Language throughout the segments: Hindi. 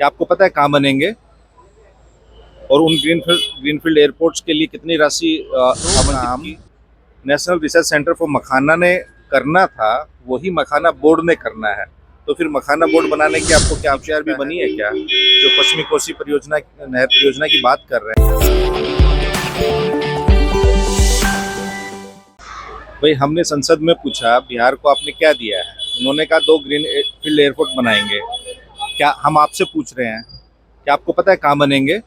क्या आपको पता है कहाँ बनेंगे और उन ग्रीनफील्ड एयरपोर्ट्स के लिए कितनी राशि आवंटित की? नेशनल रिसर्च सेंटर फॉर मखाना ने करना था, वही मखाना बोर्ड ने करना है। तो फिर मखाना बोर्ड बनाने की आपको क्या डीपीआर भी बनी है क्या, जो पश्चिमी कोसी परियोजना नहर परियोजना की बात कर रहे हैं? भाई हमने संसद में पूछा बिहार को आपने क्या दिया है, उन्होंने कहा 2 ग्रीन फील्ड एयरपोर्ट बनाएंगे। क्या हम आपसे पूछ रहे हैं क्या आपको पता है कहाँ बनेंगे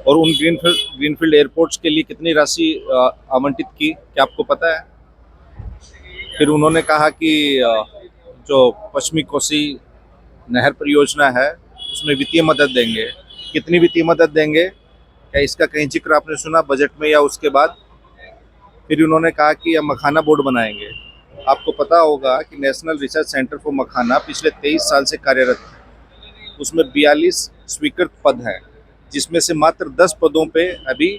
और उन ग्रीनफील्ड एयरपोर्ट्स के लिए कितनी राशि आवंटित की? क्या आपको पता है? फिर उन्होंने कहा कि जो पश्चिमी कोसी नहर परियोजना है उसमें वित्तीय मदद देंगे। कितनी वित्तीय मदद देंगे? क्या इसका कहीं जिक्र आपने सुना बजट में या उसके बाद? फिर उन्होंने कहा कि हम मखाना बोर्ड बनाएंगे। आपको पता होगा कि नेशनल रिसर्च सेंटर फॉर मखाना पिछले 23 साल से कार्यरत है। उसमें 42 स्वीकृत पद हैं, जिसमें से मात्र 10 पदों पे अभी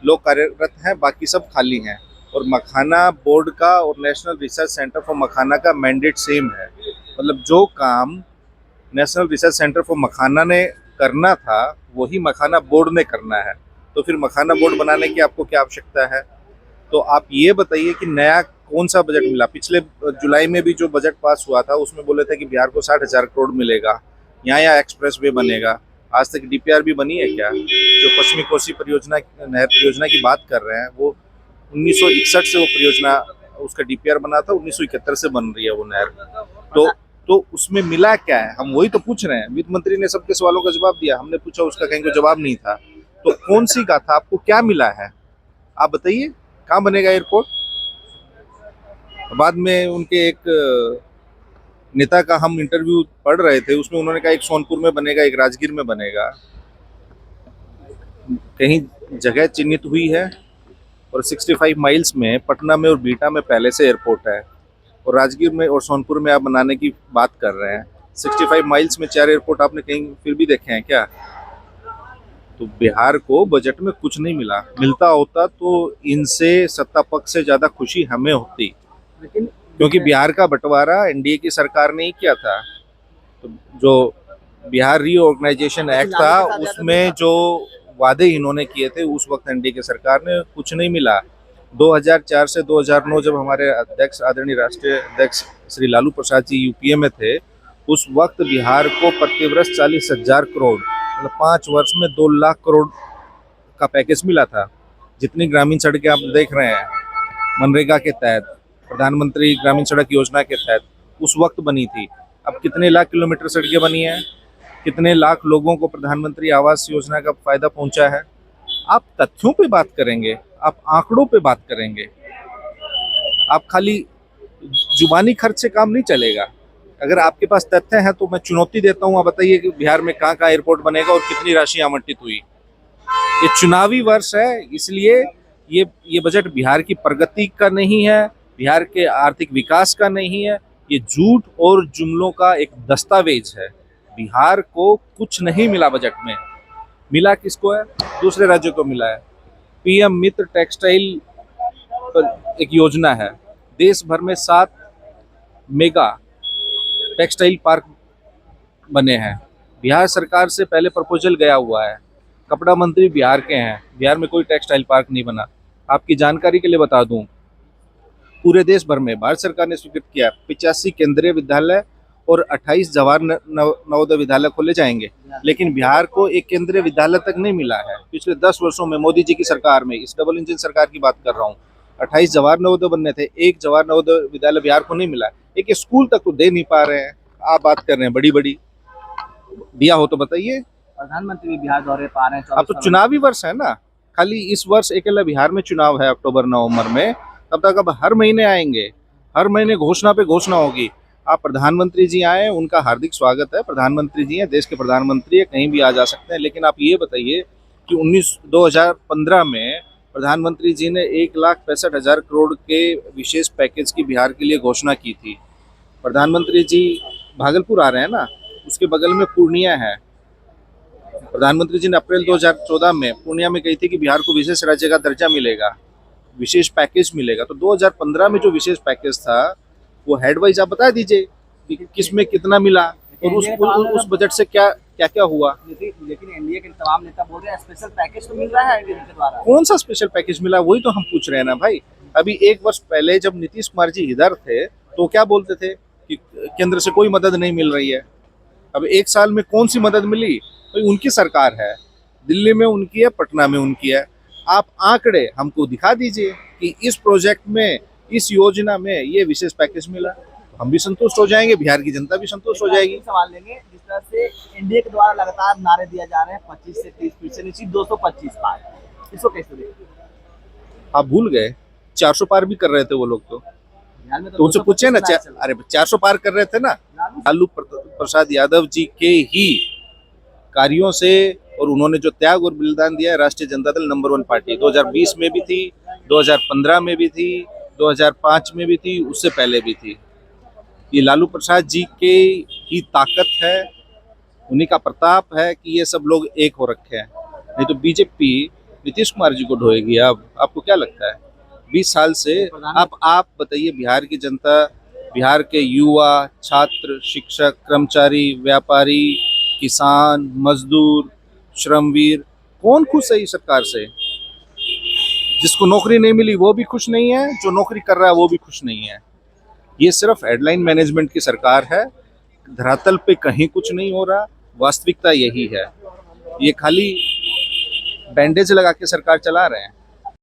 लोग कार्यरत हैं, बाकी सब खाली हैं। और मखाना बोर्ड का और नेशनल रिसर्च सेंटर फॉर मखाना का मैंडेट सेम है। मतलब जो काम नेशनल रिसर्च सेंटर फॉर मखाना ने करना था, वही मखाना बोर्ड ने करना है। तो फिर मखाना बोर्ड बनाने की आपको क्या आवश्यकता है? तो आप ये बताइए कि नया कौन सा बजट मिला? पिछले जुलाई में भी जो बजट पास हुआ था उसमें बोले थे कि बिहार को 60,000 करोड़ मिलेगा, यहाँ एक्सप्रेस वे बनेगा। आज तक डीपीआर भी बनी है क्या? जो पश्चिमी कोसी परियोजना नहर परियोजना की बात कर रहे हैं, वो 1961 से वो परियोजना, उसका डीपीआर बना था, 1971 से बन रही है वो नहर। तो उसमें मिला क्या है, हम वही तो पूछ रहे हैं। वित्त मंत्री ने सबके सवालों का जवाब दिया, हमने पूछा उसका कहीं कोई जवाब नहीं था। तो कौन सी गाथा, आपको क्या मिला है आप बताइए? कहाँ बनेगा एयरपोर्ट? बाद में उनके एक नेता का हम इंटरव्यू पढ़ रहे थे, उसमें उन्होंने कहा एक सोनपुर में बनेगा, एक राजगीर में बनेगा। कहीं जगह चिन्हित हुई है? और 65 माइल्स में पटना में और बीटा में पहले से एयरपोर्ट है, और राजगीर में और सोनपुर में आप बनाने की बात कर रहे हैं। 65 माइल्स में 4 एयरपोर्ट आपने कहीं फिर भी देखे हैं क्या? तो बिहार को बजट में कुछ नहीं मिला। मिलता होता तो इनसे सत्ता पक्ष से ज्यादा खुशी हमें होती, लेकिन क्योंकि बिहार का बंटवारा एनडीए की सरकार ने ही किया था। तो जो बिहार रीऑर्गेनाइजेशन एक्ट था, उसमें जो वादे इन्होंने किए थे उस वक्त एनडीए की सरकार ने, कुछ नहीं मिला। 2004 से 2009 जब हमारे अध्यक्ष, आदरणीय राष्ट्रीय अध्यक्ष श्री लालू प्रसाद जी यूपीए में थे, उस वक्त बिहार को प्रतिवर्ष 40,000 करोड़, मतलब 5 वर्ष में 2 लाख करोड़ का पैकेज मिला था। जितनी ग्रामीण सड़कें आप देख रहे हैं मनरेगा के तहत, प्रधानमंत्री ग्रामीण सड़क योजना के तहत उस वक्त बनी थी। अब कितने लाख किलोमीटर सड़कें बनी हैं, कितने लाख लोगों को प्रधानमंत्री आवास योजना का फायदा पहुंचा है? आप तथ्यों पे बात करेंगे, आप आंकड़ों पे बात करेंगे। आप खाली जुबानी खर्च से काम नहीं चलेगा। अगर आपके पास तथ्य हैं तो मैं चुनौती देता हूं, आप बताइए कि बिहार में कहाँ कहाँ एयरपोर्ट बनेगा और कितनी राशि आवंटित हुई। ये चुनावी वर्ष है, इसलिए ये बजट बिहार की प्रगति का नहीं है, बिहार के आर्थिक विकास का नहीं है। ये झूठ और जुमलों का एक दस्तावेज है। बिहार को कुछ नहीं मिला बजट में। मिला किसको है? दूसरे राज्यों को मिला है। पीएम मित्र टेक्सटाइल पर एक योजना है, देश भर में 7 मेगा टेक्सटाइल पार्क बने हैं। बिहार सरकार से पहले प्रपोजल गया हुआ है। कपड़ा मंत्री बिहार के हैं, बिहार में कोई टेक्सटाइल पार्क नहीं बना। आपकी जानकारी के लिए बता दूं, पूरे देश भर में भारत सरकार ने स्वीकृत किया 85 केंद्रीय विद्यालय और 28 जवाहर नवोदय विद्यालय खोले जाएंगे, लेकिन बिहार को एक केंद्रीय विद्यालय तक नहीं मिला है। पिछले 10 वर्षों में मोदी जी की सरकार में, इस डबल इंजन सरकार की बात कर रहा हूँ, 28 जवाहर नवोदय बनने थे, एक जवाहर नवोदय विद्यालय बिहार को नहीं मिला। एक स्कूल तक तो दे नहीं पा रहे हैं। आप बात कर रहे हैं बड़ी बड़ी, दिया हो तो बताइए। प्रधानमंत्री भी बिहार दौरे पर आ रहे हैं। अब तो चुनावी वर्ष है ना, खाली इस वर्ष अकेला बिहार में चुनाव है अक्टूबर नवंबर में, तब तक अब हर महीने आएंगे, हर महीने घोषणा पे घोषणा होगी। आप प्रधानमंत्री जी आए, उनका हार्दिक स्वागत है। प्रधानमंत्री जी हैं, देश के प्रधानमंत्री है, कहीं भी आ जा सकते हैं। लेकिन आप ये बताइए कि 2015 में प्रधानमंत्री जी ने 1,65,000 करोड़ के विशेष पैकेज की बिहार के लिए घोषणा की थी। प्रधानमंत्री जी भागलपुर आ रहे हैं ना, उसके बगल में पूर्णिया है। प्रधानमंत्री जी ने अप्रैल 2014 में पूर्णिया में कही थी कि बिहार को विशेष राज्य का दर्जा मिलेगा, विशेष पैकेज मिलेगा। तो 2015 में जो विशेष पैकेज था वो हेड वाइज आप बता दीजिए कि किस में कितना मिला। और लेकिन उस बजट से क्या क्या क्या हुआ? लेकिन एनडीए के तमाम नेता बोल रहे हैं स्पेशल पैकेज तो मिल रहा है एनडीए के द्वारा। कौन सा स्पेशल पैकेज मिला, वही तो हम पूछ रहे हैं ना भाई। अभी 1 वर्ष पहले जब नीतीश कुमार जी इधर थे तो क्या बोलते थे कि केंद्र से कोई मदद नहीं मिल रही है। अब 1 साल में कौन सी मदद मिली? भाई उनकी सरकार है, दिल्ली में उनकी है, पटना में उनकी है। आप आंकड़े हमको दिखा दीजिए कि इस प्रोजेक्ट में, इस योजना में ये विशेष पैकेज मिला, तो हम भी संतुष्ट हो जाएंगे, बिहार की जनता भी संतुष्ट हो जाएगी। सवाल लेंगे, जिस तरह से एनडीए के द्वारा लगातार नारे दिए जा रहे हैं 25 से 30% इसी 225 पार, इसको कैसे देखते हैं? आप भूल गए 400 पार भी कर रहे थे वो लोग, बिहार में तो उनसे पूछे ना। 225 चल रहा है। अरे 400 पार कर रहे थे ना, लालू प्रसाद यादव जी के ही कार्यों से, और उन्होंने जो त्याग और बलिदान दिया है। राष्ट्रीय जनता दल नंबर 1 पार्टी 2020 में भी थी, 2015 में भी थी, 2005 में भी थी, उससे पहले भी थी। ये लालू प्रसाद जी के ही ताकत है, उन्हीं का प्रताप है कि ये सब लोग एक हो रखे हैं। नहीं तो बीजेपी नीतीश कुमार जी को ढोएगी। अब आपको क्या लगता है? 20 साल से आप बताइए, बिहार की जनता, बिहार के युवा, छात्र, शिक्षक, कर्मचारी, व्यापारी, किसान, मजदूर, श्रमवीर, कौन खुश है इस सरकार से? जिसको नौकरी नहीं मिली वो भी खुश नहीं है, जो नौकरी कर रहा है वो भी खुश नहीं है। ये सिर्फ हेडलाइन मैनेजमेंट की सरकार है, धरातल पे कहीं कुछ नहीं हो रहा। वास्तविकता यही है, ये खाली बैंडेज लगा के सरकार चला रहे हैं।